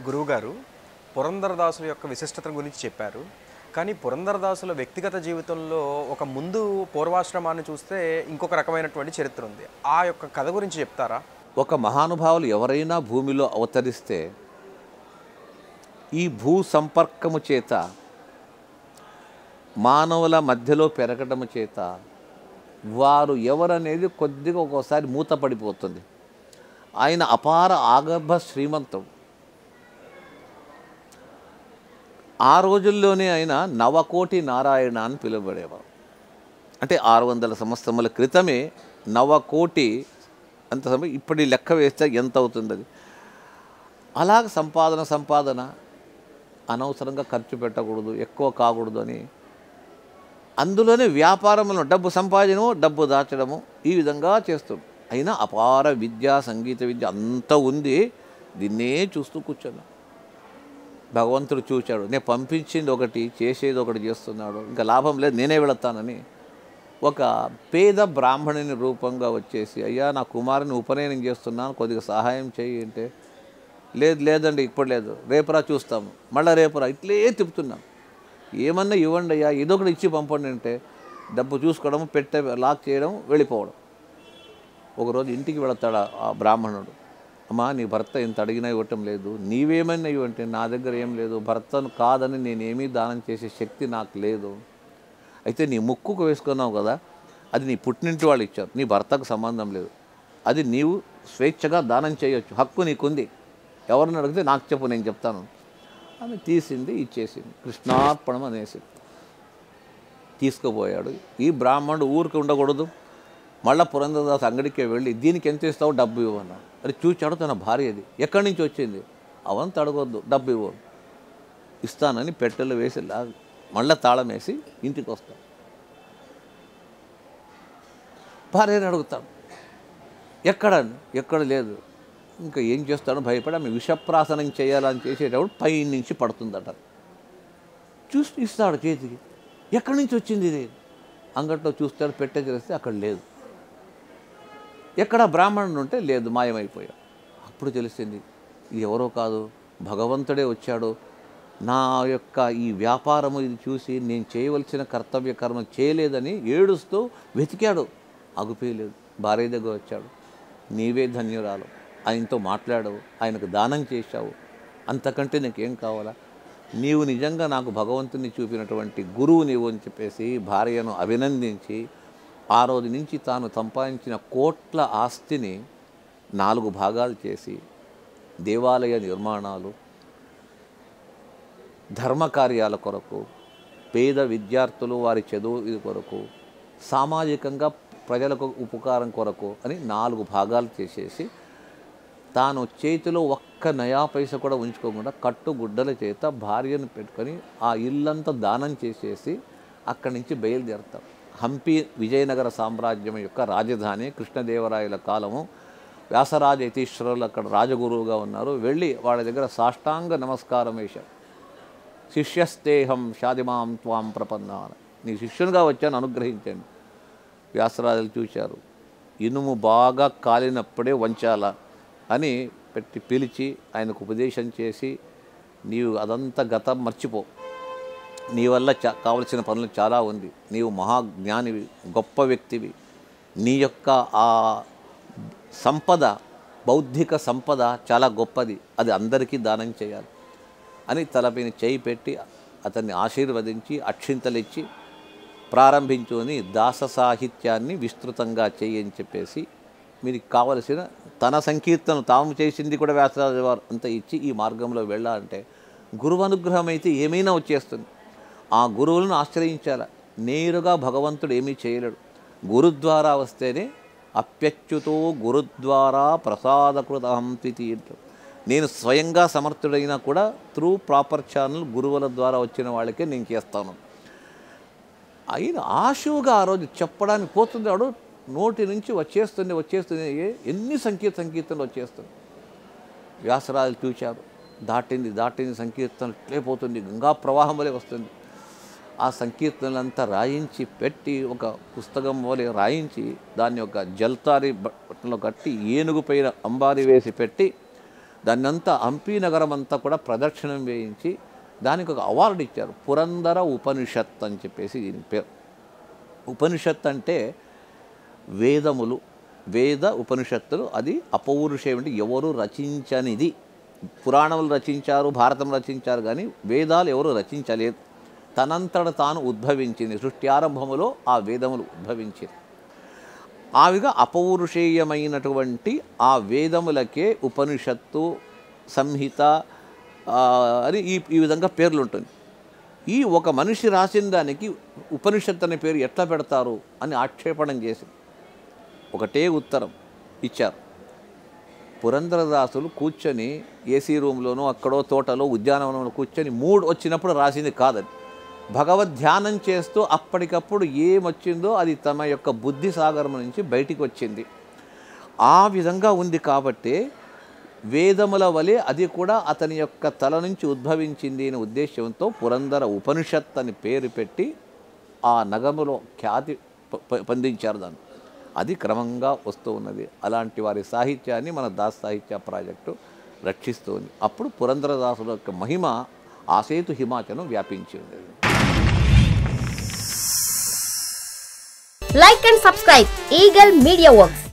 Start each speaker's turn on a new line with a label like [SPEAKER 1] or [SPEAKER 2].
[SPEAKER 1] గురువుగారు పురంధరదాసుల యొక్క విశిష్టత గురించి చెప్పారు. కానీ పురంధరదాసుల వ్యక్తిగత జీవితంలో ఒక ముందు పూర్వాశ్రమాన్ని చూస్తే ఇంకొక రకమైనటువంటి చరిత్ర ఉంది. ఆ యొక్క కథ గురించి చెప్తారా?
[SPEAKER 2] ఒక మహానుభావులు ఎవరైనా భూమిలో అవతరిస్తే ఈ భూ సంపర్కము చేత మానవుల మధ్యలో పెరగడము చేత వారు ఎవరనేది కొద్దిగా ఒక్కోసారి మూతపడిపోతుంది. ఆయన అపార ఆగర్భ శ్రీమంతుడు. ఆ రోజుల్లోనే ఆయన నవకోటి నారాయణ అని పిలువబడేవారు. అంటే 600 సంవత్సరముల క్రితమే నవకోటి అంత సమయం. ఇప్పటి లెక్క వేస్తే ఎంత అవుతుంది అది. అలాగ సంపాదన అనవసరంగా ఖర్చు పెట్టకూడదు, ఎక్కువ కాకూడదు అని అందులోనే వ్యాపారంలో డబ్బు సంపాదనము, డబ్బు దాచడము ఈ విధంగా చేస్తాడు. అయినా అపార విద్య, సంగీత విద్య అంతా ఉంది. దీన్నే చూస్తూ కూర్చున్నా. భగవంతుడు చూచాడు, నేను పంపించింది ఒకటి, చేసేది ఒకటి చేస్తున్నాడు, ఇంకా లాభం లేదు, నేనే వెళతానని ఒక పేద బ్రాహ్మణుని రూపంగా వచ్చేసి, అయ్యా నా కుమారుని ఉపనయనం చేస్తున్నాను, కొద్దిగా సహాయం చేయి అంటే, లేదండి ఇప్పుడు లేదు, రేపురా చూస్తాము, మళ్ళీ రేపురా, ఇట్లే తిప్పుతున్నాం. ఏమన్నా ఇవ్వండి అయ్యా, ఏదో ఒకటి ఇచ్చి పంపండి అంటే డబ్బు చూసుకోవడం, పెట్టే లాక్ చేయడం, వెళ్ళిపోవడం. ఒకరోజు ఇంటికి వెళతాడు ఆ బ్రాహ్మణుడు. అమ్మా నీ భర్త ఎంత అడిగినా ఇవ్వటం లేదు, నీవేమన్నా ఇవ్వంటే నా దగ్గర ఏం లేదు, భర్తను కాదని నేనేమీ దానం చేసే శక్తి నాకు లేదు. అయితే నీ ముక్కుకు వేసుకున్నావు కదా, అది నీ పుట్టినింటి వాళ్ళు ఇచ్చారు, నీ భర్తకు సంబంధం లేదు, అది నీవు స్వేచ్ఛగా దానం చేయొచ్చు, హక్కు నీకుంది, ఎవరిని అడిగితే నాకు చెప్పు, నేను చెప్తాను. ఆమె తీసింది, ఇచ్చేసింది, కృష్ణార్పణం అనేసి తీసుకుపోయాడు. ఈ బ్రాహ్మణుడు ఊరికి ఉండకూడదు, మళ్ళీ పురంధరదాసు అంగడికే వెళ్ళి దీనికి ఎంత ఇస్తావు, డబ్బు ఇవ్వన్నా. అది చూచాడు తన భార్య, అది ఎక్కడి నుంచి వచ్చింది, అవంతా అడగొద్దు, డబ్బు ఇవ్వను, ఇస్తానని పెట్టెలు వేసి మళ్ళీ తాళం వేసి ఇంటికి వస్తాడు. భార్యని అడుగుతాడు, ఎక్కడ లేదు. ఇంకా ఏం చేస్తాడో భయపడి ఆమె విషప్రాసనం చేయాలని చేసేటప్పుడు పై నుంచి పడుతుందట. చూసి ఇస్తాడు చేతికి, ఎక్కడి నుంచి వచ్చింది ఇది, అంగట్లో చూస్తాడు, పెట్టె చేస్తే అక్కడ లేదు. ఎక్కడ బ్రాహ్మణుడు ఉంటే లేదు, మాయమైపోయాడు. అప్పుడు తెలిసింది ఇది ఎవరో కాదు, భగవంతుడే వచ్చాడు. నా యొక్క ఈ వ్యాపారము ఇది చూసి నేను చేయవలసిన కర్తవ్య కర్మ చేయలేదని ఏడుస్తూ వెతికాడు, అగుపేయలేదు. భార్య దగ్గర వచ్చాడు, నీవే ధన్యురాలు, ఆయనతో మాట్లాడవు, ఆయనకు దానం చేశావు, అంతకంటే నీకేం కావాలా, నీవు నిజంగా నాకు భగవంతుని చూపినటువంటి గురువు నీవు అని చెప్పేసి భార్యను అభినందించి ఆ రోజు నుంచి తాను సంపాదించిన కోట్ల ఆస్తిని 4 భాగాలు చేసి దేవాలయ నిర్మాణాలు, ధర్మకార్యాల కొరకు, పేద విద్యార్థులు వారి చదువు కొరకు, సామాజికంగా ప్రజలకు ఉపకారం కొరకు అని 4 భాగాలు చేసేసి తాను చేతిలో ఒక్క నయా పైస కూడా ఉంచుకోకుండా కట్టుగుడ్డల చేత భార్యను పెట్టుకొని ఆ ఇల్లంతా దానం చేసేసి అక్కడి నుంచి బయలుదేరతారు. హంపి విజయనగర సామ్రాజ్యం యొక్క రాజధాని, కృష్ణదేవరాయల కాలము. వ్యాసరాజ యతీశ్వరులు అక్కడ రాజగురువుగా ఉన్నారు. వెళ్ళి వాళ్ళ దగ్గర సాష్టాంగ నమస్కారం వేశారు. శిష్యస్తేహం షాదిమాం త్వాం ప్రపన్నాను, నీ శిష్యునిగా వచ్చాను, అనుగ్రహించండి. వ్యాసరాజులు చూశారు, ఇనుము బాగా కాలినప్పుడే వంచాల అని పెట్టి పిలిచి ఆయనకు ఉపదేశం చేసి, నీవు అదంతా గతం మర్చిపో, నీ వల్ల కావలసిన పనులు చాలా ఉంది, నీవు మహాజ్ఞానివి, గొప్ప వ్యక్తివి, నీ యొక్క ఆ సంపద, బౌద్ధిక సంపద చాలా గొప్పది, అది అందరికీ దానం చేయాలి అని తలపైన చేయి పెట్టి అతన్ని ఆశీర్వదించి అక్షింతలిచ్చి ప్రారంభించుకొని దాస సాహిత్యాన్ని విస్తృతంగా చేయని చెప్పేసి మీకు కావలసిన తన సంకీర్తన తాము చేసింది కూడా వ్యాసరాజు వారు అంతా ఇచ్చి ఈ మార్గంలో వెళ్ళాలంటే గురువు అనుగ్రహం అయితే ఏమైనా వచ్చేస్తుంది. ఆ గురువులను ఆశ్రయించాలి. నేరుగా భగవంతుడు ఏమీ చేయలేడు, గురు ద్వారా వస్తేనే. అప్యచ్యుతో గురుద్వారా ప్రసాదకృతహం త్వితి. నేను స్వయంగా సమర్థుడైనా కూడా త్రూ ప్రాపర్ ఛానల్ గురువుల ద్వారా వచ్చిన వాళ్ళకే నేను చేస్తాను. అయిన ఆశువుగా ఆ రోజు చెప్పడానికి పోతున్నాడు, నోటి నుంచి వచ్చేస్తుంది ఎన్ని సంకీర్తనలు వచ్చేస్తుంది. వ్యాసరాజులు చూశారు, దాటింది సంకీర్తన ఇట్లే పోతుంది, గంగా ప్రవాహం వలె వస్తుంది. ఆ సంకీర్తనలంతా రాయించి పెట్టి ఒక పుస్తకం వలె రాయించి దాన్ని ఒక జల్తారి బట్టలో కట్టి ఏనుగు పైన అంబారి వేసి పెట్టి దాన్నంతా హంపి నగరం అంతా కూడా ప్రదక్షిణం వేయించి దానికి ఒక అవార్డు ఇచ్చారు. పురందర ఉపనిషత్ అని చెప్పేసి దీని పేరు. ఉపనిషత్ అంటే వేదములు, వేద ఉపనిషత్తులు. అది అపౌరుషేయం అంటే ఎవరు రచించనిది. పురాణములు రచించారు, భారతం రచించారు, కానీ వేదాలు ఎవరు రచించలేదు. తనంతట తాను ఉద్భవించింది. సృష్టి ఆరంభములో ఆ వేదములు ఉద్భవించింది. ఆవిగా అపౌరుషేయమైనటువంటి ఆ వేదములకే ఉపనిషత్తు, సంహిత అని ఈ విధంగా పేర్లు ఉంటుంది. ఈ ఒక మనిషి రాసిన దానికి ఉపనిషత్తు అనే పేరు ఎట్లా పెడతారు అని ఆక్షేపణం చేసి ఒకటే ఉత్తరం ఇచ్చారు. పురంధరదాసులు కూర్చొని ఏసీ రూమ్లోనో అక్కడో తోటలో ఉద్యానవనంలో కూర్చొని మూడ్ వచ్చినప్పుడు రాసింది కాదని, భగవద్ధ్యానం చేస్తూ అప్పటికప్పుడు ఏమొచ్చిందో అది తమ యొక్క బుద్ధి సాగరం నుంచి బయటికి వచ్చింది. ఆ విధంగా ఉంది కాబట్టి వేదముల వలె అది కూడా అతని యొక్క తల నుంచి ఉద్భవించింది అనే ఉద్దేశంతో పురందర ఉపనిషత్ అని పేరు పెట్టి ఆ నగములో ఖ్యాతి పొందించారు దాన్ని. అది క్రమంగా వస్తూ ఉన్నది. అలాంటి వారి సాహిత్యాన్ని మన దాస్ సాహిత్య ప్రాజెక్టు రక్షిస్తూ ఉంది. అప్పుడు పురంధరదాసుల యొక్క మహిమ ఆసేతు హిమాచలం వ్యాపించి ఉండేది.
[SPEAKER 3] Like and subscribe Eagle Media Works.